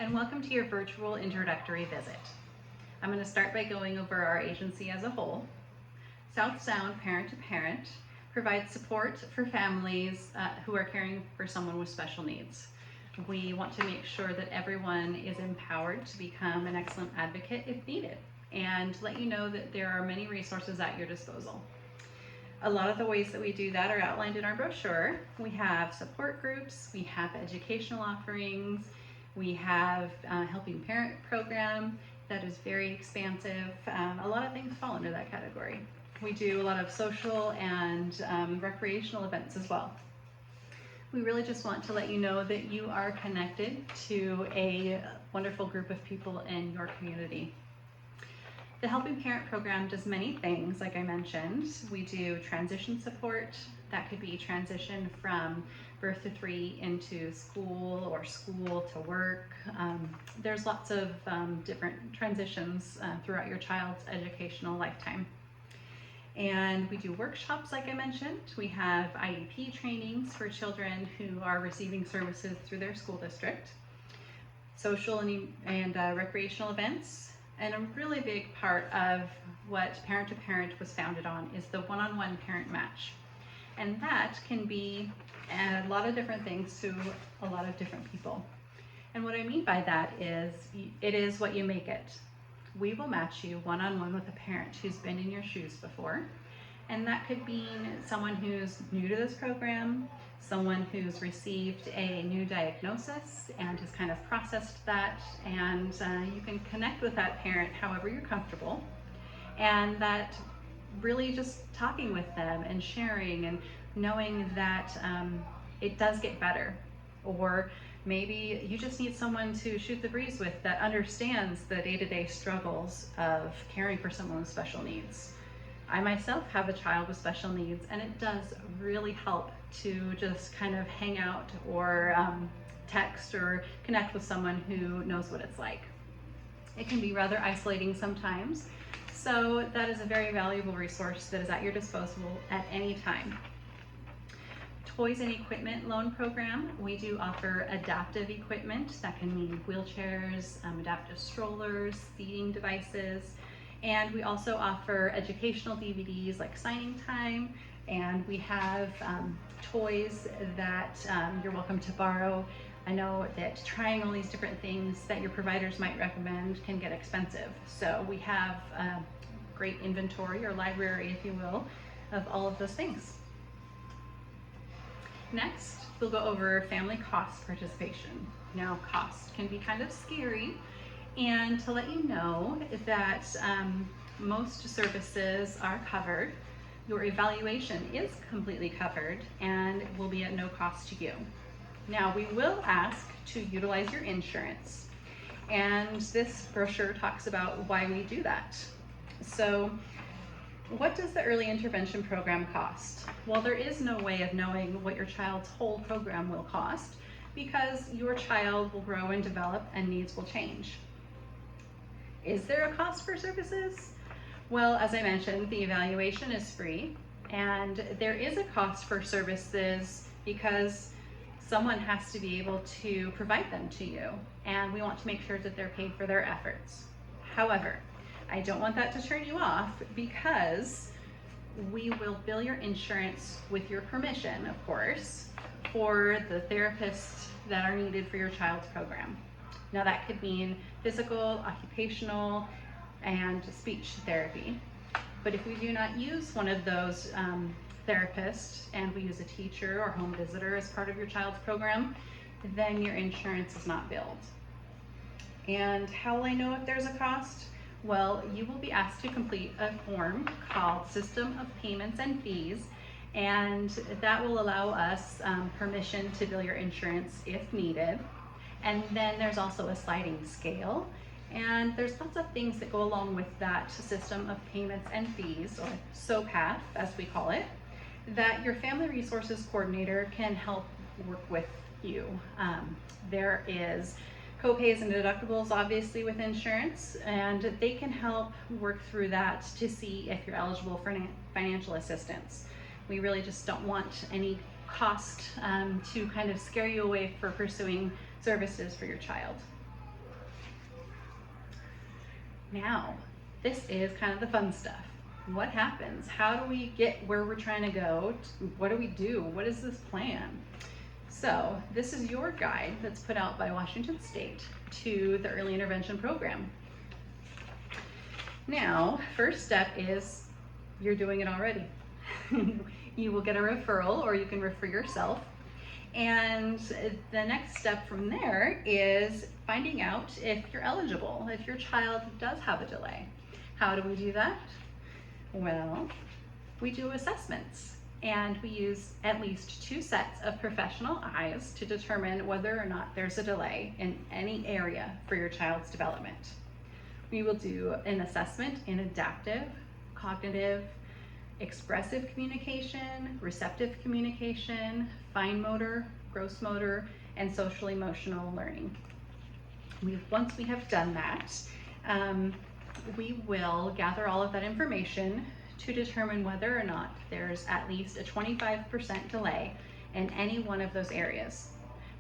and welcome to your virtual introductory visit. I'm going to start by going over our agency as a whole. South Sound Parent to Parent provides support for families who are caring for someone with special needs. We want to make sure that everyone is empowered to become an excellent advocate if needed, and let you know that there are many resources at your disposal. A lot of the ways that we do that are outlined in our brochure. We have support groups, we have educational offerings, we have a helping parent program that is very expansive. A lot of things fall under that category. We do a lot of social and recreational events as well. We really just want to let you know that you are connected to a wonderful group of people in your community. The Helping Parent program does many things, like I mentioned. We do transition support. That could be transition from birth to 3 into school or school to work. There's lots of different transitions throughout your child's educational lifetime. And we do workshops, like I mentioned. We have IEP trainings for children who are receiving services through their school district, social and recreational events. And a really big part of what Parent to Parent was founded on is the one-on-one parent match. And that can be a lot of different things to a lot of different people. And what I mean by that is, it is what you make it. We will match you one-on-one with a parent who's been in your shoes before. And that could mean someone who's new to this program, someone who's received a new diagnosis and has kind of processed that, and you can connect with that parent however you're comfortable. And that really just talking with them and sharing and knowing that it does get better. Or maybe you just need someone to shoot the breeze with that understands the day-to-day struggles of caring for someone with special needs. I myself have a child with special needs, and it does really help to just kind of hang out or text or connect with someone who knows what it's like. It can be rather isolating sometimes, so that is a very valuable resource that is at your disposal at any time. Toys and equipment loan program. We do offer adaptive equipment. That can mean wheelchairs, adaptive strollers, seating devices. And we also offer educational DVDs like Signing Time, and we have toys that you're welcome to borrow. I know that trying all these different things that your providers might recommend can get expensive. So we have a great inventory, or library if you will, of all of those things. Next, we'll go over family cost participation. Now, cost can be kind of scary. And to let you know that most services are covered, your evaluation is completely covered and will be at no cost to you. Now, we will ask to utilize your insurance, and this brochure talks about why we do that. So, what does the early intervention program cost? Well, there is no way of knowing what your child's whole program will cost, because your child will grow and develop and needs will change. Is there a cost for services? Well, as I mentioned, the evaluation is free, and there is a cost for services because someone has to be able to provide them to you, and we want to make sure that they're paid for their efforts. However, I don't want that to turn you off, because we will bill your insurance with your permission, of course, for the therapists that are needed for your child's program. Now, that could mean physical, occupational, and speech therapy. But if we do not use one of those therapists, and we use a teacher or home visitor as part of your child's program, then your insurance is not billed. And how will I know if there's a cost? Well, you will be asked to complete a form called System of Payments and Fees, and that will allow us permission to bill your insurance if needed. And then there's also a sliding scale, and there's lots of things that go along with that System of Payments and Fees, or SOPAF as we call it, that your Family Resources Coordinator can help work with you. There is co-pays and deductibles obviously with insurance, and they can help work through that to see if you're eligible for financial assistance. We really just don't want any cost to kind of scare you away for pursuing services for your child. Now, this is kind of the fun stuff. What happens? How do we get where we're trying to go? What do we do? What is this plan? So this is your guide that's put out by Washington State to the early intervention program. Now, first step is you're doing it already. You will get a referral, or you can refer yourself. And the next step from there is finding out if you're eligible, if your child does have a delay. How do we do that? Well, we do assessments, and we use at least 2 sets of professional eyes to determine whether or not there's a delay in any area for your child's development. We will do an assessment in adaptive, cognitive, expressive communication, receptive communication, fine motor, gross motor, and social emotional learning. Once we have done that, we will gather all of that information to determine whether or not there's at least a 25% delay in any one of those areas.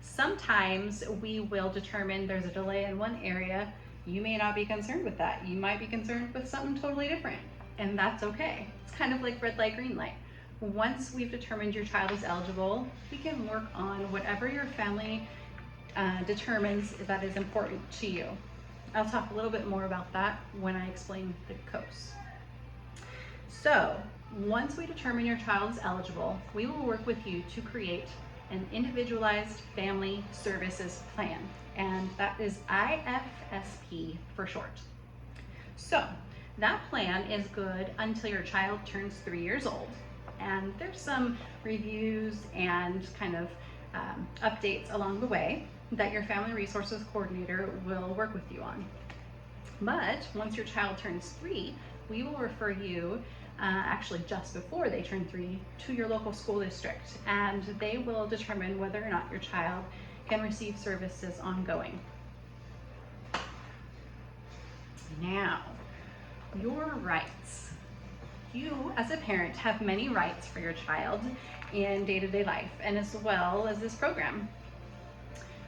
Sometimes we will determine there's a delay in one area. You may not be concerned with that. You might be concerned with something totally different, and that's okay. It's kind of like red light, green light. Once we've determined your child is eligible, we can work on whatever your family determines that is important to you. I'll talk a little bit more about that when I explain the COAS. So, once we determine your child is eligible, we will work with you to create an individualized family services plan, and that is IFSP for short. So, that plan is good until your child turns 3 years old, and there's some reviews and kind of updates along the way that your family resources coordinator will work with you on. But once your child turns 3, we will refer you actually just before they turn 3 to your local school district, and they will determine whether or not your child can receive services ongoing. Now, your rights. You as a parent have many rights for your child in day-to-day life, and as well as this program.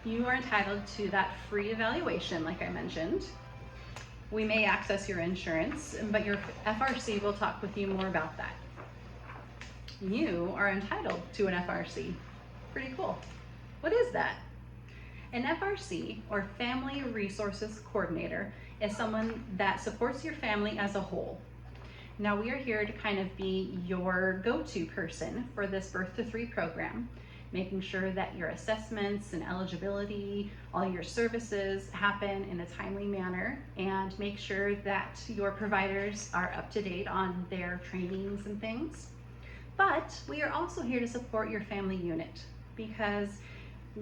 You are entitled to that free evaluation, like I mentioned. We may access your insurance, but your FRC will talk with you more about that. You are entitled to an FRC. Pretty cool. What is that? An FRC, or Family Resources Coordinator, is someone that supports your family as a whole. Now, we are here to kind of be your go-to person for this Birth to 3 program, making sure that your assessments and eligibility, all your services happen in a timely manner, and make sure that your providers are up to date on their trainings and things. But we are also here to support your family unit, because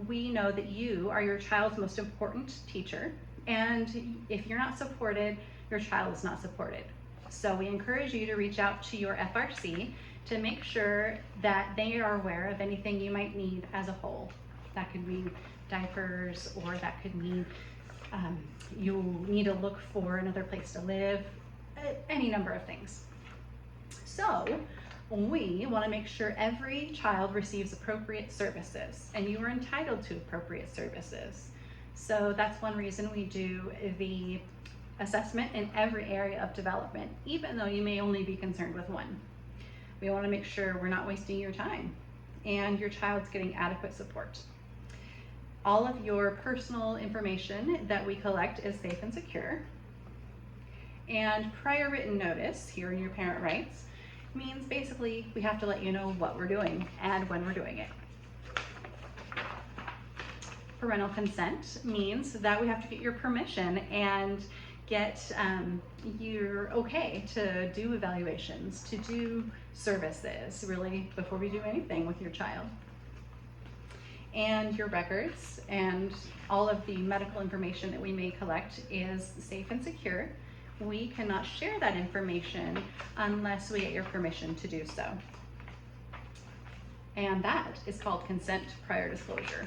we know that you are your child's most important teacher, and if you're not supported, your child is not supported. So we encourage you to reach out to your FRC to make sure that they are aware of anything you might need as a whole. That could mean diapers, or that could mean you need to look for another place to live, any number of things. So we want to make sure every child receives appropriate services, and you are entitled to appropriate services. So that's one reason we do the assessment in every area of development, even though you may only be concerned with one. We want to make sure we're not wasting your time and your child's getting adequate support. All of your personal information that we collect is safe and secure. And prior written notice here in your parent rights means basically we have to let you know what we're doing and when we're doing it. Parental consent means that we have to get your permission and get your okay to do evaluations, to do services, really, before we do anything with your child. And your records and all of the medical information that we may collect is safe and secure. We cannot share that information unless we get your permission to do so. And that is called consent prior disclosure.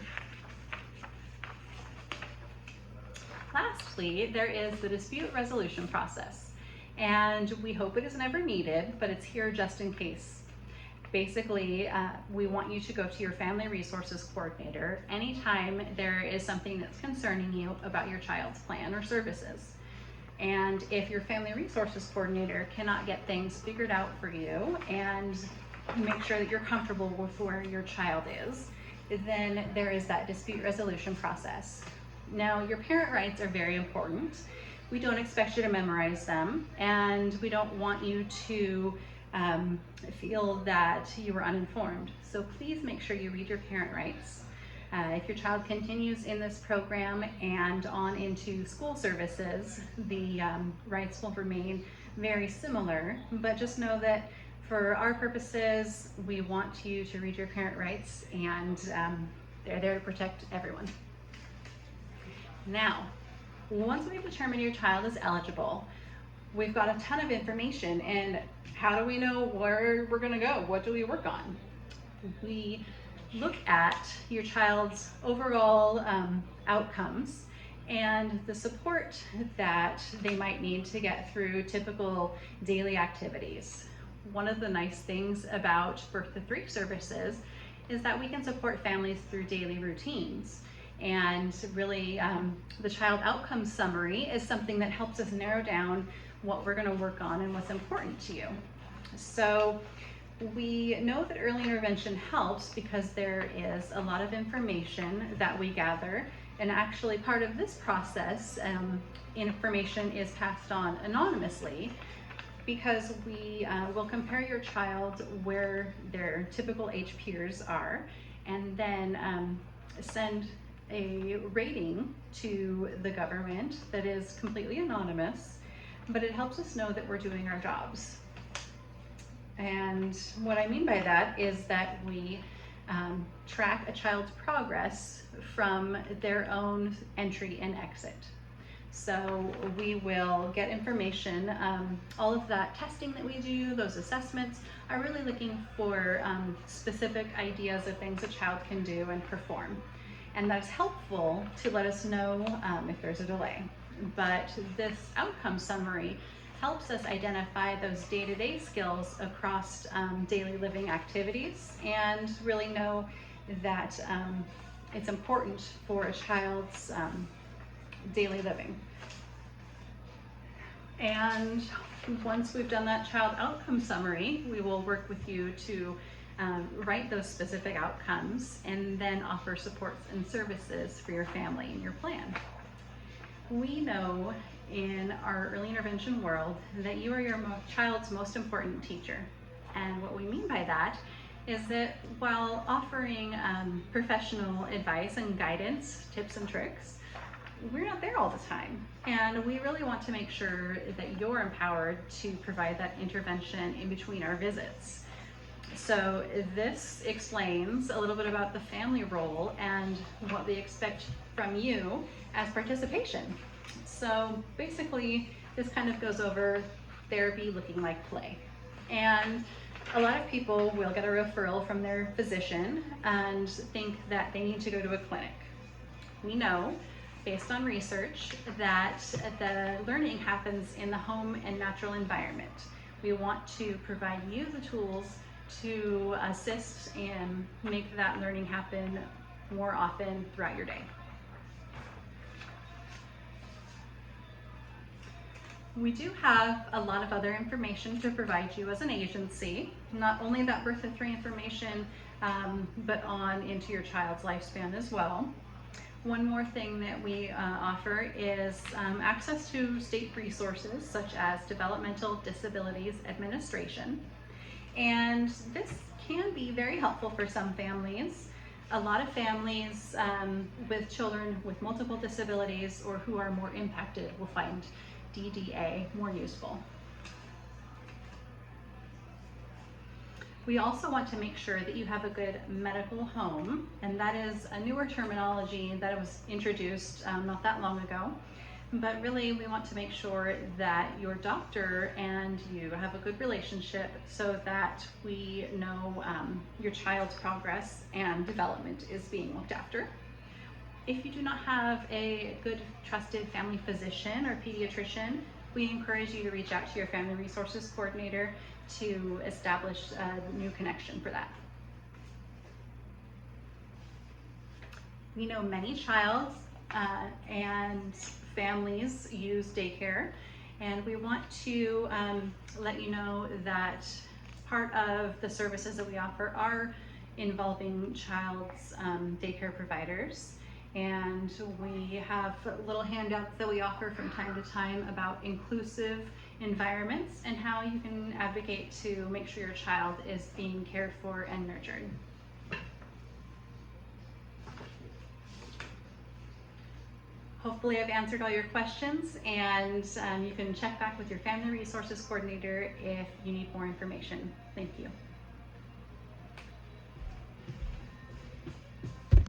Lastly, there is the dispute resolution process, and we hope it is never needed, but it's here just in case. Basically, we want you to go to your family resources coordinator anytime there is something that's concerning you about your child's plan or services. And if your family resources coordinator cannot get things figured out for you and make sure that you're comfortable with where your child is, then there is that dispute resolution process. Now, your parent rights are very important. We don't expect you to memorize them, and we don't want you to feel that you were uninformed. So please make sure you read your parent rights. If your child continues in this program and on into school services, the rights will remain very similar, but just know that for our purposes, we want you to read your parent rights, and they're there to protect everyone. Now, once we've determined your child is eligible, we've got a ton of information, and how do we know where we're gonna go? What do we work on? We look at your child's overall outcomes and the support that they might need to get through typical daily activities. One of the nice things about Birth to 3 services is that we can support families through daily routines. And really, the child outcome summary is something that helps us narrow down what we're gonna work on and what's important to you. So we know that early intervention helps because there is a lot of information that we gather, and actually part of this process, information is passed on anonymously, because we will compare your child where their typical age peers are, and then send a rating to the government that is completely anonymous, but it helps us know that we're doing our jobs. And what I mean by that is that we track a child's progress from their own entry and exit. So we will get information, all of that testing that we do, those assessments are really looking for specific ideas of things a child can do and perform. And that's helpful to let us know if there's a delay. But this outcome summary helps us identify those day-to-day skills across daily living activities, and really know that it's important for a child's daily living. And once we've done that child outcome summary, we will work with you to write those specific outcomes and then offer supports and services for your family and your plan. We know in our early intervention world that you are your child's most important teacher. And what we mean by that is that while offering professional advice and guidance, tips and tricks, we're not there all the time. And we really want to make sure that you're empowered to provide that intervention in between our visits. So this explains a little bit about the family role and what we expect from you as participation. So basically, this kind of goes over therapy looking like play. And a lot of people will get a referral from their physician and think that they need to go to a clinic. We know, based on research, that the learning happens in the home and natural environment. We want to provide you the tools to assist and make that learning happen more often throughout your day. We do have a lot of other information to provide you as an agency, not only that Birth to 3 information, but on into your child's lifespan as well. One more thing that we offer is access to state resources such as Developmental Disabilities Administration. And this can be very helpful for some families. A lot of families with children with multiple disabilities or who are more impacted will find DDA more useful. We also want to make sure that you have a good medical home, and that is a newer terminology that was introduced not that long ago. But really, we want to make sure that your doctor and you have a good relationship so that we know your child's progress and development is being looked after. If you do not have a good trusted family physician or pediatrician, we encourage you to reach out to your family resources coordinator to establish a new connection for that. We know many and families use daycare. And we want to let you know that part of the services that we offer are involving child's daycare providers. And we have little handouts that we offer from time to time about inclusive environments and how you can advocate to make sure your child is being cared for and nurtured. Hopefully I've answered all your questions, and you can check back with your family resources coordinator if you need more information. Thank you.